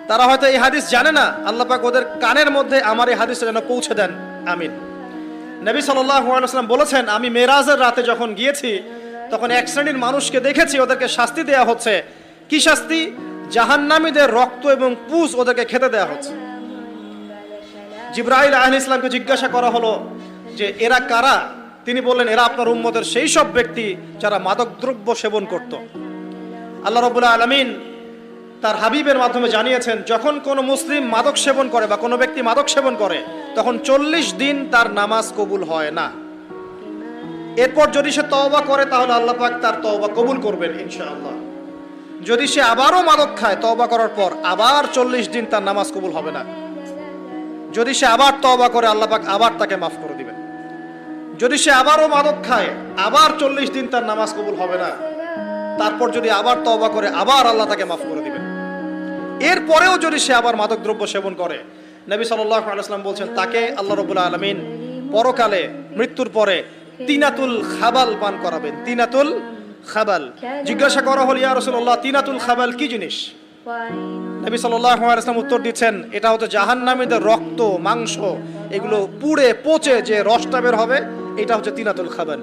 তারা হয়তো এই হাদিস জানে না, আল্লাহ পাক ওদের কানের মধ্যে আমার এই হাদিসটা যেন পৌঁছে দেন, আমিন। নবী সাল্লাল্লাহু আলাইহি ওয়াসাল্লাম বলেছেন, আমি মেরাজের রাতে যখন গিয়েছি তখন এক শ্রেণীর মানুষকে দেখেছি, ওদেরকে শাস্তি দেয়া হচ্ছে। কি শাস্তি? জাহান্নামীদের রক্ত এবং পুঁজ ওদেরকে খেতে দেয়া হচ্ছে। জিবরাইল আলাইহিস সালামকে জিজ্ঞাসা করা হলো যে এরা কারা? তিনি বললেন, এরা আপনার উম্মতের সেই সব ব্যক্তি যারা মাদকদ্রব্য সেবন করত। আল্লাহ রাব্বুল আলামিন তার হাবিবের মাধ্যমে জানিয়েছেন, যখন কোনো মুসলিম মাদক সেবন করে বা কোনো ব্যক্তি মাদক সেবন করে তখন 40 দিন তার নামাজ কবুল হয় না। এরপর যদি সে তওবা করে তাহলে আল্লাহ পাক তার তওবা কবুল করবেন ইনশাআল্লাহ। যদি সে আবারও মাদক খায় তওবা করার পর, আবার 40 দিন তার নামাজ কবুল হবে না। যদি সে আবার তওবা করে আল্লাহ পাক আবার তাকে মাফ করে দিবেন। যদি সে আবারও মাদক খায় আবার 40 দিন তার নামাজ কবুল হবে না। তারপর যদি আবার তওবা করে আবার আল্লাহ তাকে মাফ করে দিবেন। এরপরেও যদি সে আবার মাদক দ্রব্য সেবন করে, নবী সাল্লাল্লাহু আলাইহি ওয়াসাল্লাম বলছেন তাকে আল্লাহ রাব্বুল আলামিন পরকালে মৃত্যুর পরে তিনাতুল খাবাল পান করাবেন। তিনাতুল খাবাল। জিজ্ঞাসা করা হলো, ইয়া রাসূলুল্লাহ, তিনাতুল খাবাল কি জিনিস? নবী সাল্লাল্লাহু আলাইহি ওয়াসাল্লাম উত্তর দিচ্ছেন, এটা হচ্ছে জাহান্নামীদের রক্ত, মাংস, এগুলো পুড়ে পচে যে রসটা বের হবে, এটা হচ্ছে তিনাতুল খাবাল।